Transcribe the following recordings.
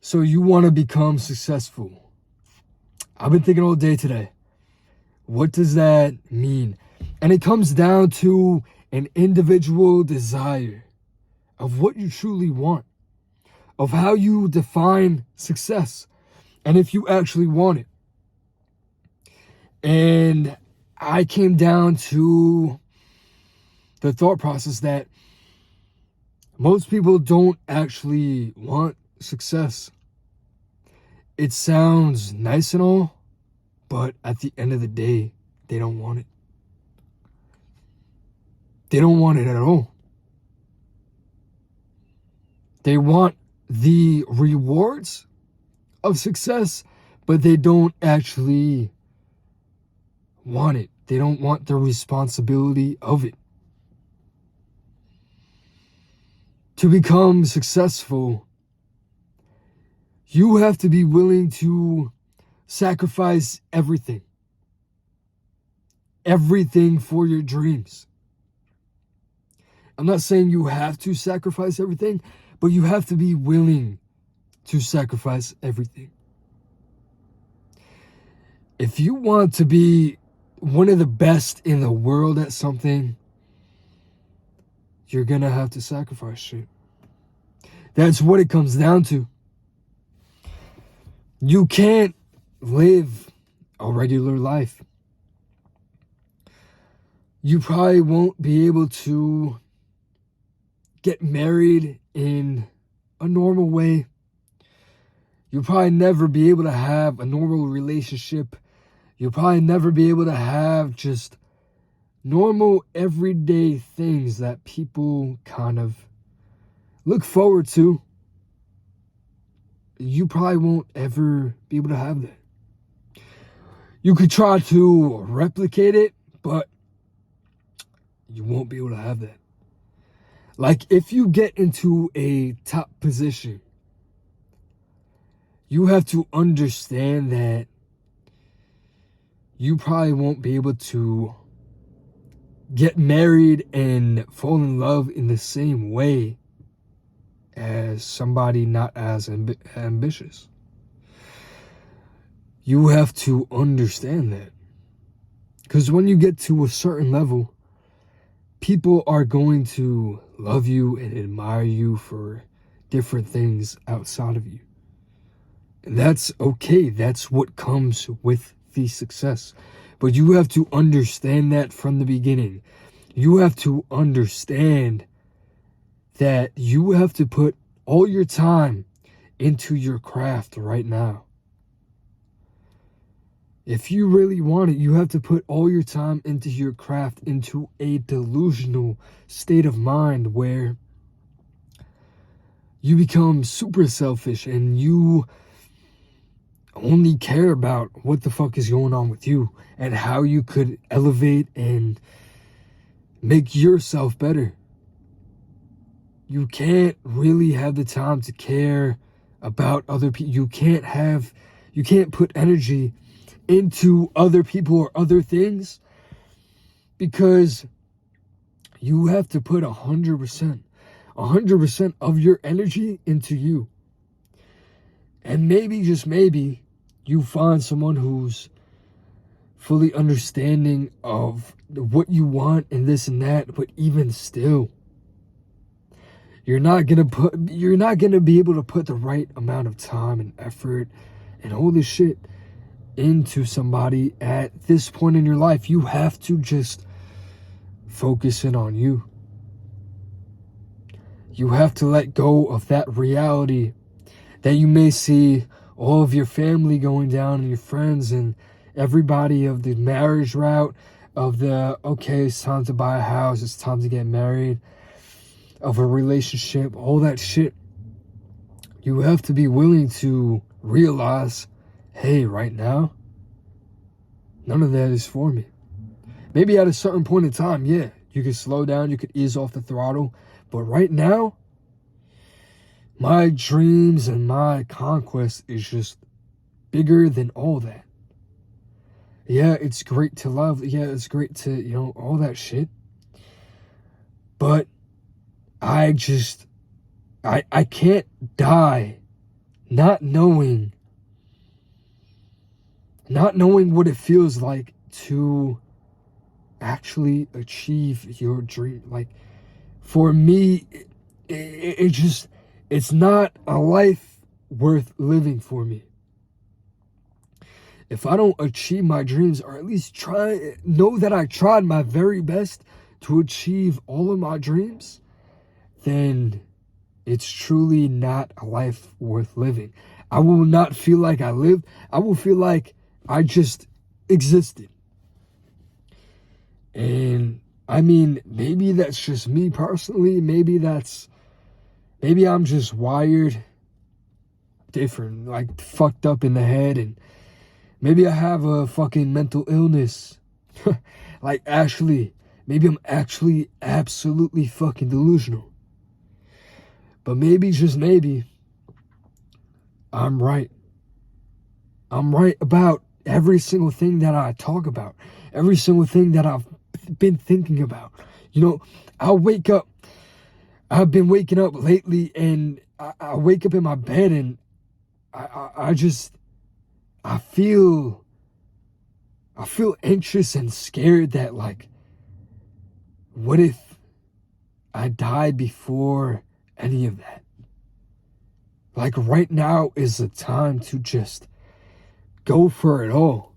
So you want to become successful. I've been thinking all day today. What does that mean? And it comes down to an individual desire of what you truly want, of how you define success, and if you actually want it. And I came down to the thought process that most people don't actually want success. It sounds nice and all, but at the end of the day, they don't want it. They don't want it at all. They want the rewards of success, but they don't actually want it. They don't want the responsibility of it. To become successful, you have to be willing to sacrifice everything. Everything for your dreams. I'm not saying you have to sacrifice everything, but you have to be willing to sacrifice everything. If you want to be one of the best in the world at something, you're gonna have to sacrifice shit. That's what it comes down to. You can't live a regular life. You probably won't be able to get married in a normal way. You'll probably never be able to have a normal relationship. You'll probably never be able to have just normal everyday things that people kind of look forward to. You probably won't ever be able to have that. You could try to replicate it, but you won't be able to have that. Like if you get into a top position, you have to understand that you probably won't be able to get married and fall in love in the same way as somebody not as ambitious. You have to understand that. Because when you get to a certain level, people are going to love you and admire you for different things outside of you. And that's okay. That's what comes with the success. But you have to understand that from the beginning. You have to understand that you have to put all your time into your craft right now. If you really want it, you have to put all your time into your craft, into a delusional state of mind where you become super selfish and you only care about what the fuck is going on with you and how you could elevate and make yourself better. You can't really have the time to care about other people. You can't put energy into other people or other things because you have to put 100% of your energy into you. And maybe, just maybe, you find someone who's fully understanding of what you want and this and that, but even still, you're not gonna be able to put the right amount of time and effort and all this shit into somebody at this point in your life. You have to just focus in on you. You have to let go of that reality that you may see all of your family going down and your friends and everybody of the marriage route of the, okay, it's time to buy a house, it's time to get married, of a relationship, all that shit. You have to be willing to realize, hey, right now, none of that is for me. Maybe at a certain point in time, yeah, you could slow down, you could ease off the throttle, but right now, my dreams and my conquest is just bigger than all that. Yeah, it's great to love. Yeah, it's great to, all that shit. But I can't die not knowing what it feels like to actually achieve your dream. Like, for me, it's not a life worth living for me. If I don't achieve my dreams, or at least know that I tried my very best to achieve all of my dreams, then it's truly not a life worth living. I will not feel like I lived. I will feel like I just existed. And I mean, maybe that's just me personally. Maybe I'm just wired different, like fucked up in the head, and maybe I have a fucking mental illness. Like, actually, maybe I'm actually absolutely fucking delusional. But maybe, just maybe, I'm right. I'm right about every single thing that I talk about, every single thing that I've been thinking about. You know, I've been waking up lately, and I wake up in my bed, and I feel anxious and scared that, like, what if I die before any of that? Like, right now is the time to just go for it all.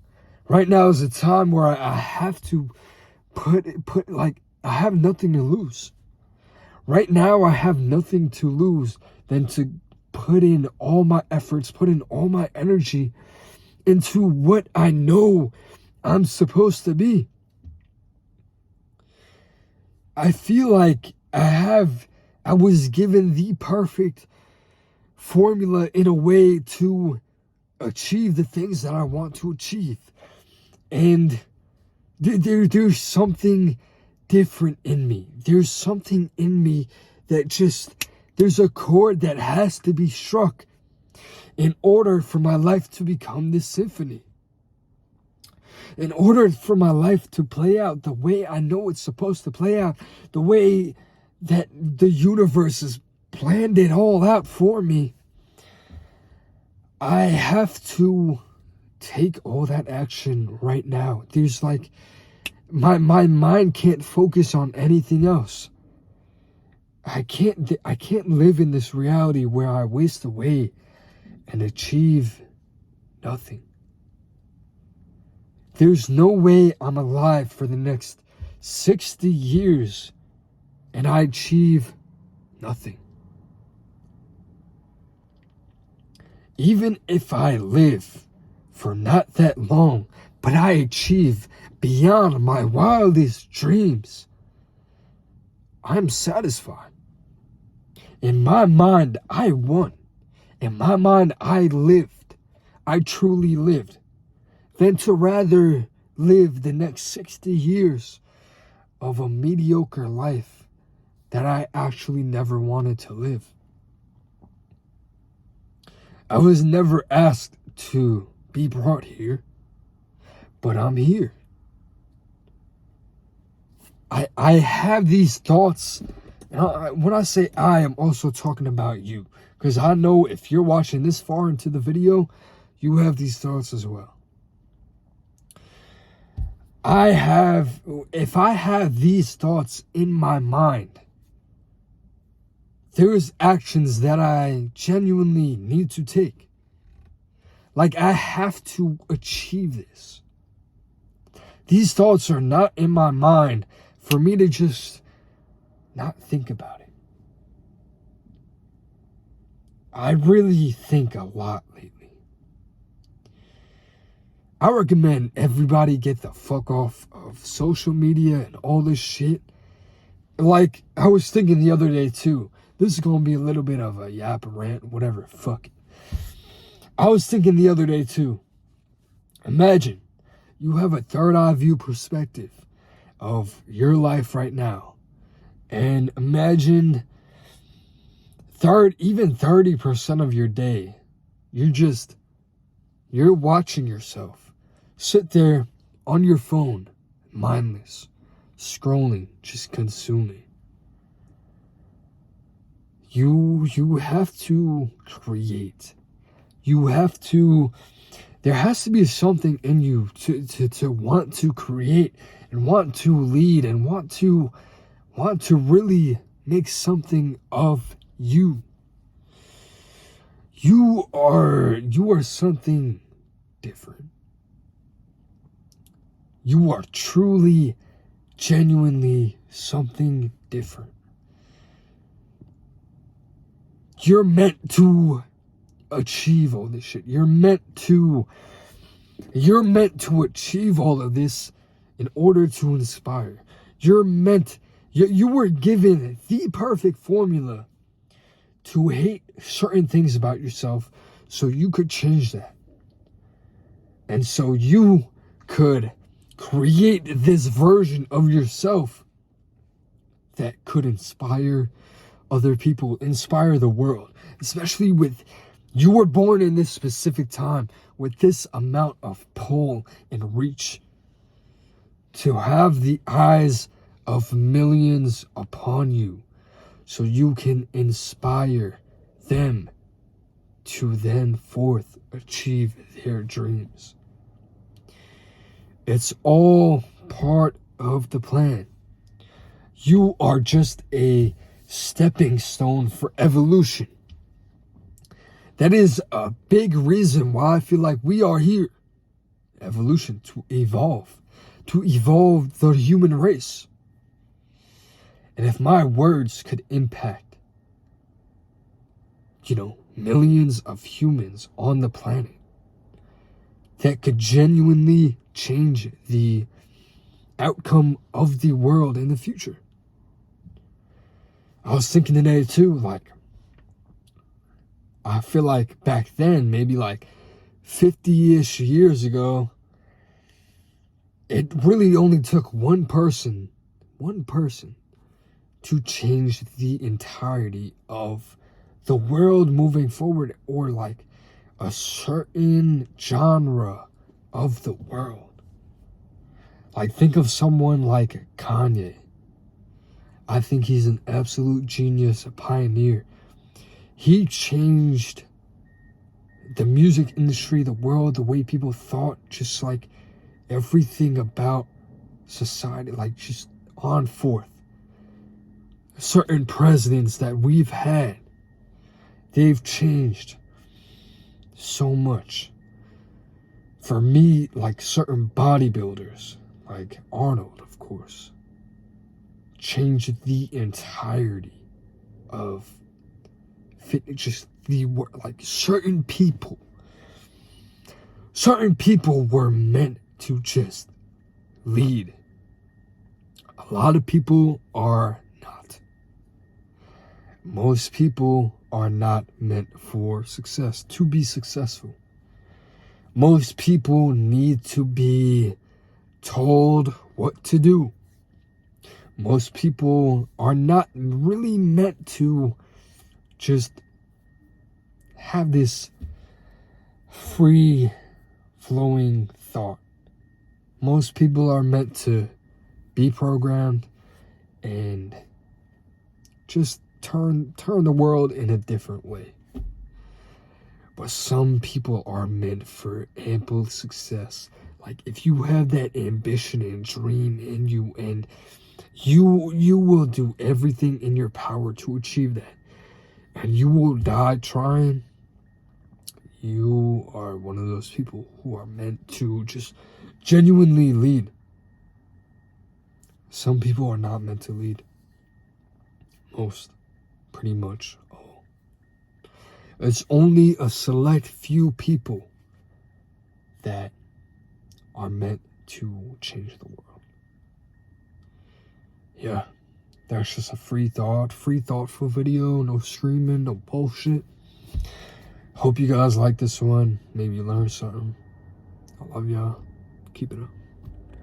Right now is a time where I have to put like, I have nothing to lose. Right now I have nothing to lose than to put in all my efforts, put in all my energy into what I know I'm supposed to be. I feel like I was given the perfect formula in a way to achieve the things that I want to achieve. And there's something different in me. There's something in me that there's a chord that has to be struck in order for my life to become this symphony. In order for my life to play out the way I know it's supposed to play out, the way that the universe has planned it all out for me, I have to take all that action right now. There's like, my mind can't focus on anything else. I can't live in this reality where I waste away and achieve nothing. There's no way I'm alive for the next 60 years and I achieve nothing. Even if I live for not that long, but I achieve beyond my wildest dreams, I'm satisfied. In my mind, I won. In my mind, I lived. I truly lived. Than to rather live the next 60 years of a mediocre life that I actually never wanted to live. I was never asked to be brought here, but I'm here. I have these thoughts. When I say I, I'm also talking about you. Because I know if you're watching this far into the video, you have these thoughts as well. If I have these thoughts in my mind, there's actions that I genuinely need to take. Like, I have to achieve this. These thoughts are not in my mind for me to just not think about it. I really think a lot lately. I recommend everybody get the fuck off of social media and all this shit. Like, I was thinking the other day too, this is going to be a little bit of a yap, a rant, whatever, fuck it. I was thinking the other day too, imagine you have a third eye view perspective of your life right now. And imagine even 30% of your day, you're watching yourself sit there on your phone, mindless, scrolling, just consuming. You have to create. There has to be something in you to want to create and want to lead and want to really make something of you. You are something different. You are truly, genuinely something different. You're meant to achieve all this shit. You're meant to achieve all of this in order to inspire. You were given the perfect formula to hate certain things about yourself so you could change that. And so you could create this version of yourself that could inspire other people, inspire the world, especially with you were born in this specific time with this amount of pull and reach to have the eyes of millions upon you so you can inspire them to then forth achieve their dreams. It's all part of the plan. You are just a stepping stone for evolution. That is a big reason why I feel like we are here. Evolution, to evolve the human race. And if my words could impact, millions of humans on the planet, that could genuinely change the outcome of the world in the future. I was thinking today too, I feel like back then, maybe 50-ish years ago, it really only took one person to change the entirety of the world moving forward, or a certain genre of the world. Think of someone like Kanye. I think he's an absolute genius, a pioneer. He changed the music industry, the world, the way people thought, just everything about society, just on forth. Certain presidents that we've had, they've changed so much. For me, certain bodybuilders, like Arnold, of course, changed the entirety of fitness. Just certain people were meant to just lead. A lot of people are not. Most people are not meant for success, to be successful. Most people need to be told what to do. Most people are not really meant to just have this free flowing thought. Most people are meant to be programmed and just turn the world in a different way. But some people are meant for ample success. If you have that ambition and dream in you, and you will do everything in your power to achieve that, and you will die trying, you are one of those people who are meant to just genuinely lead. Some people are not meant to lead. Most, pretty much all. It's only a select few people that are meant to change the world. Yeah, that's just a free thoughtful video. No screaming, no bullshit. Hope you guys like this one. Maybe you learned something. I love y'all. Keep it up.